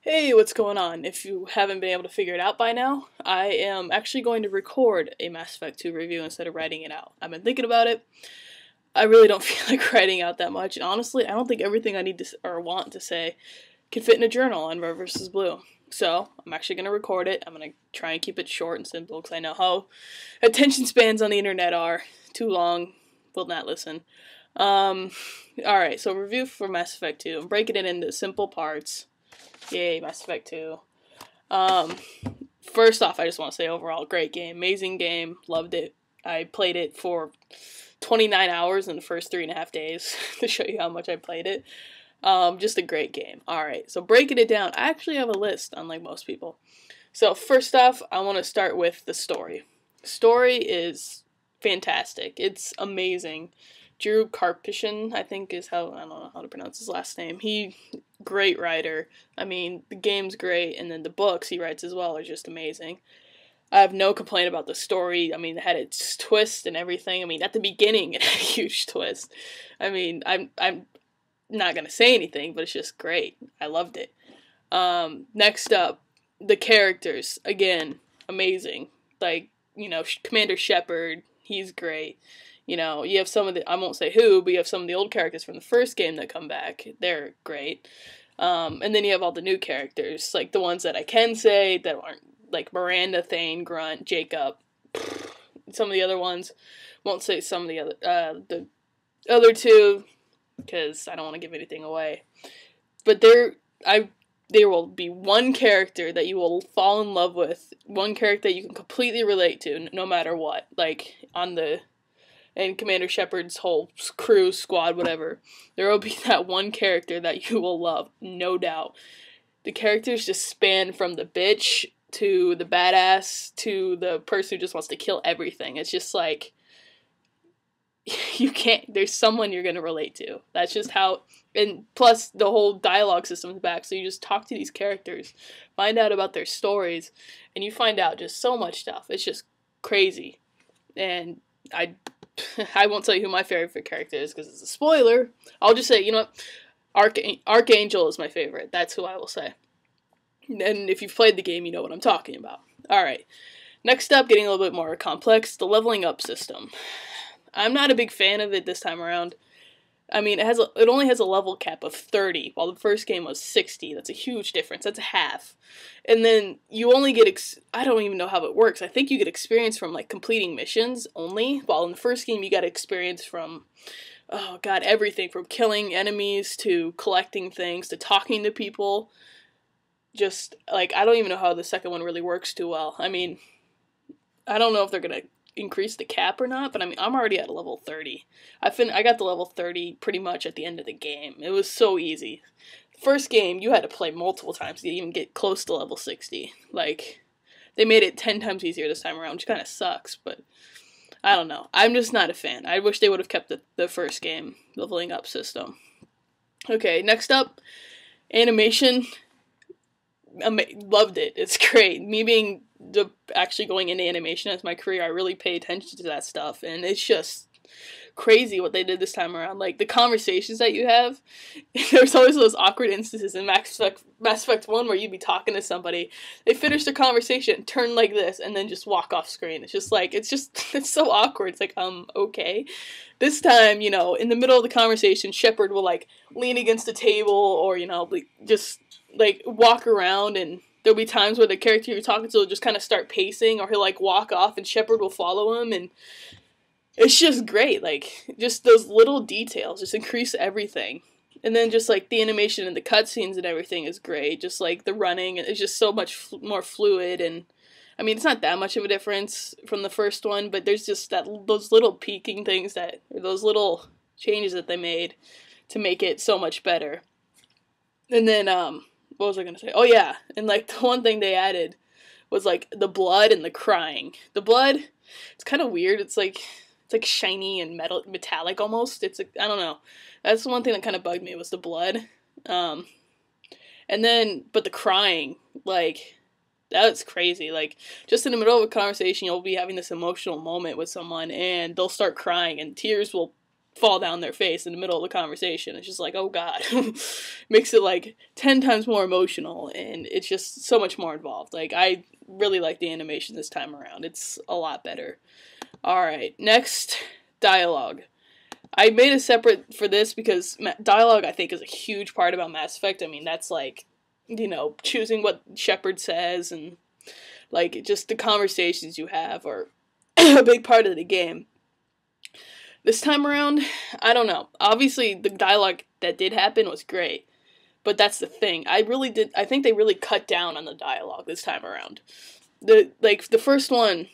Hey, what's going on? If you haven't been able to figure it out by now, I am actually going to record a Mass Effect 2 review instead of writing it out. I've been thinking about it. I really don't feel like writing out that much, and honestly, I don't think everything I need to or want to say can fit in a journal on Red vs. Blue. So, I'm actually going to record it. I'm going to try and keep it short and simple because I know how attention spans on the internet are. Too long, will not listen. Alright, so review for Mass Effect 2. I'm breaking it into simple parts. Yay, Mass Effect 2. Um, First off, I just want to say overall, great game. Amazing game. Loved it. I played it for 29 hours in the first 3.5 days to show you how much I played it. Just a great game. Alright, so breaking it down, I actually have a list, unlike most people. So first off, I want to start with the story. Story is fantastic. It's amazing. Drew Karpyshyn, I think is how, I don't know how to pronounce his last name. Great writer. I mean, the game's great, and then the books he writes as well are just amazing. I have no complaint about the story. I mean, it had its twist and everything. I mean, at the beginning, it had a huge twist. I mean, I'm not gonna say anything, but it's just great. I loved it. Next up, the characters. Again, amazing. Like, Commander Shepard, he's great. You have some of the, I won't say who, but you have some of the old characters from the first game that come back. They're great. And then you have all the new characters, like the ones that I can say that aren't, like Miranda, Thane, Grunt, Jacob. Some of the other ones, won't say some of the other two, because I don't want to give anything away. But there will be one character that you will fall in love with, one character that you can completely relate to, no matter what. Like, and Commander Shepard's whole crew, squad, whatever, there will be that one character that you will love, no doubt. The characters just span from the bitch to the badass to the person who just wants to kill everything. It's just like, there's someone you're going to relate to. That's just how, and plus the whole dialogue system's back, so you just talk to these characters, find out about their stories, and you find out just so much stuff. It's just crazy. And I won't tell you who my favorite character is because it's a spoiler. I'll just say, you know what? Archangel is my favorite. That's who I will say. And if you've played the game, you know what I'm talking about. Alright. Next up, getting a little bit more complex, the leveling up system. I'm not a big fan of it this time around. I mean, it only has a level cap of 30, while the first game was 60. That's a huge difference. That's half. And then you only get, I don't even know how it works. I think you get experience from, like, completing missions only, while in the first game you got experience from, oh god, everything from killing enemies to collecting things to talking to people. Just, like, I don't even know how the second one really works too well. I mean, I don't know if they're gonna increase the cap or not, but I mean, I'm already at level 30. I got the level 30 pretty much at the end of the game. It was so easy. First game, you had to play multiple times to even get close to level 60. Like, they made it 10 times easier this time around, which kind of sucks, but I don't know. I'm just not a fan. I wish they would have kept the first game leveling up system. Okay, next up, animation. Loved it. It's great. Me being actually going into animation as my career, I really pay attention to that stuff, and it's just crazy what they did this time around. Like, the conversations that you have, there's always those awkward instances in Mass Effect 1 where you'd be talking to somebody, they finish their conversation, turn like this, and then just walk off screen. It's just like, it's so awkward. It's like, okay. This time, in the middle of the conversation, Shepard will, like, lean against a table or, just, like, walk around, and there'll be times where the character you're talking to will just kind of start pacing, or he'll, like, walk off and Shepard will follow him, and it's just great. Like, just those little details just increase everything. And then just, like, the animation and the cutscenes and everything is great. Just, like, the running, it's just so much more fluid, and, I mean, it's not that much of a difference from the first one, but there's just those little peaking things those little changes that they made to make it so much better. And then, what was I gonna say? Oh, yeah, and, like, the one thing they added was, like, the blood and the crying. The blood, it's kind of weird. It's like shiny and metallic almost. I don't know. That's the one thing that kind of bugged me was the blood. And then, but the crying, like, that's crazy. Like, just in the middle of a conversation, you'll be having this emotional moment with someone, and they'll start crying, and tears will fall down their face in the middle of the conversation. It's just like, oh god. Makes it like 10 times more emotional, and it's just so much more involved. Like, I really like the animation this time around. It's a lot better. Alright, next, dialogue. I made a separate for this because dialogue, I think, is a huge part about Mass Effect. I mean, that's like, you know, choosing what Shepard says, and like just the conversations you have are a big part of the game. This time around, I don't know. Obviously, the dialogue that did happen was great, but that's the thing. I think they really cut down on the dialogue this time around. The first one,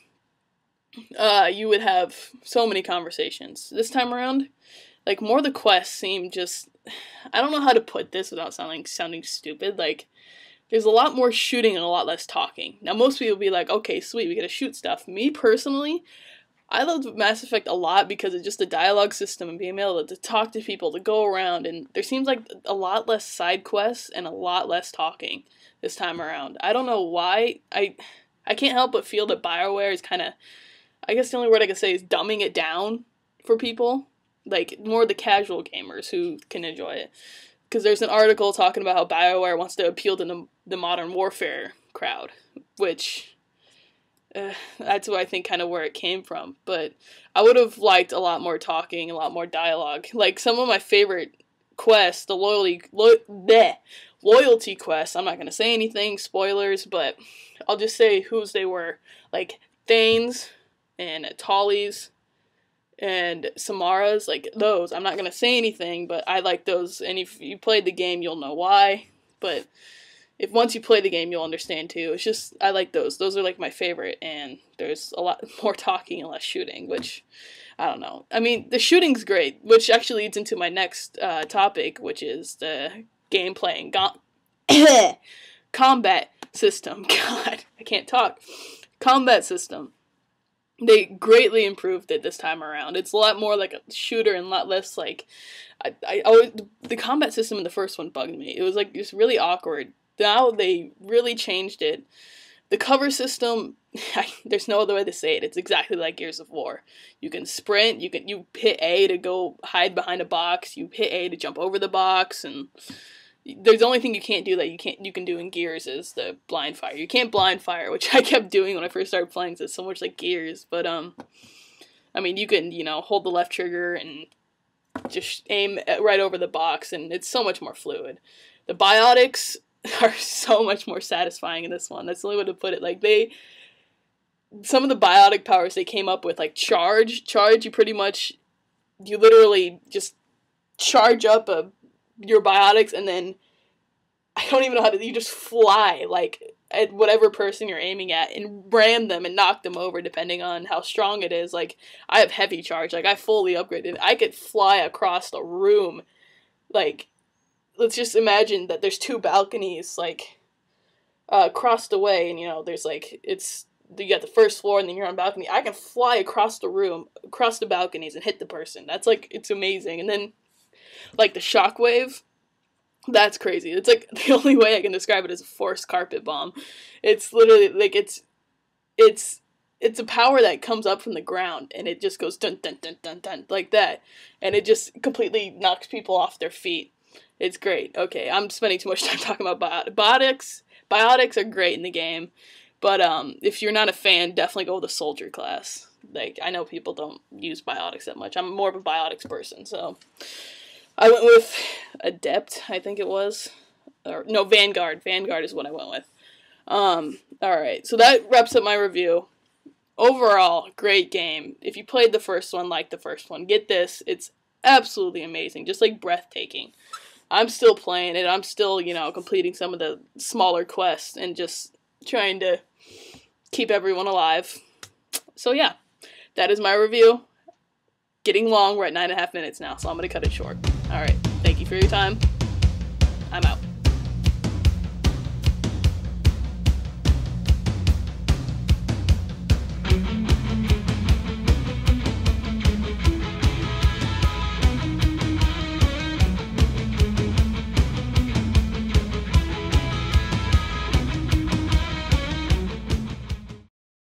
you would have so many conversations. This time around, like, more of the quests seem just, I don't know how to put this without sounding stupid. Like, there's a lot more shooting and a lot less talking. Now, most people will be like, okay, sweet, we get to shoot stuff. Me, personally, I loved Mass Effect a lot because of just the dialogue system and being able to talk to people, to go around, and there seems like a lot less side quests and a lot less talking this time around. I don't know why. I can't help but feel that BioWare is kind of, I guess the only word I can say is dumbing it down for people. Like, more the casual gamers who can enjoy it. Because there's an article talking about how BioWare wants to appeal to the modern warfare crowd, which, that's what I think kind of where it came from. But I would have liked a lot more talking, a lot more dialogue. Like, some of my favorite quests, the loyalty quests, I'm not going to say anything, spoilers, but I'll just say whose they were. Like, Thane's and Tali's and Samara's, like, those. I'm not going to say anything, but I like those, and if you played the game, you'll know why, but if once you play the game, you'll understand too. It's just, I like those. Those are, like, my favorite, and there's a lot more talking and less shooting, which, I don't know. I mean, the shooting's great, which actually leads into my next topic, which is the gameplay and combat system. God, I can't talk. Combat system. They greatly improved it this time around. It's a lot more like a shooter and a lot less like, I always, the combat system in the first one bugged me. It was like just really awkward. Now they really changed it. The cover system, there's no other way to say it. It's exactly like Gears of War. You can sprint, you hit A to go hide behind a box, you hit A to jump over the box, and there's the only thing you can't do that you can do in Gears is the blind fire. You can't blind fire, which I kept doing when I first started playing, so it's so much like Gears. But, I mean, you can, you know, hold the left trigger and just aim right over the box, and it's so much more fluid. The biotics are so much more satisfying in this one. That's the only way to put it. Like, some of the biotic powers they came up with, like charge, you literally just charge up your biotics, and then I don't even know how to, you just fly, like, at whatever person you're aiming at, and ram them and knock them over, depending on how strong it is. Like, I have heavy charge, like, I fully upgraded. I could fly across the room, like, let's just imagine that there's 2 balconies, like, across the way, and, you know, there's, like, you got the first floor, and then you're on balcony. I can fly across the room, across the balconies, and hit the person. That's, like, it's amazing. And then, like, the shockwave, that's crazy. It's, like, the only way I can describe it is a forced carpet bomb. It's literally, like, it's a power that comes up from the ground, and it just goes dun dun dun dun dun, like that. And it just completely knocks people off their feet. It's great. Okay, I'm spending too much time talking about biotics. Biotics are great in the game, but if you're not a fan, definitely go with the soldier class. Like, I know people don't use biotics that much. I'm more of a biotics person, so I went with Adept, I think it was. Or, no, Vanguard. Vanguard is what I went with. Alright, so that wraps up my review. Overall, great game. If you played the first one, like the first one, get this. It's absolutely amazing. Just, like, breathtaking. I'm still playing it. I'm still, you know, completing some of the smaller quests and just trying to keep everyone alive. So, yeah. That is my review. Getting long. We're at 9.5 minutes now, so I'm going to cut it short. Alright. Thank you for your time. I'm out.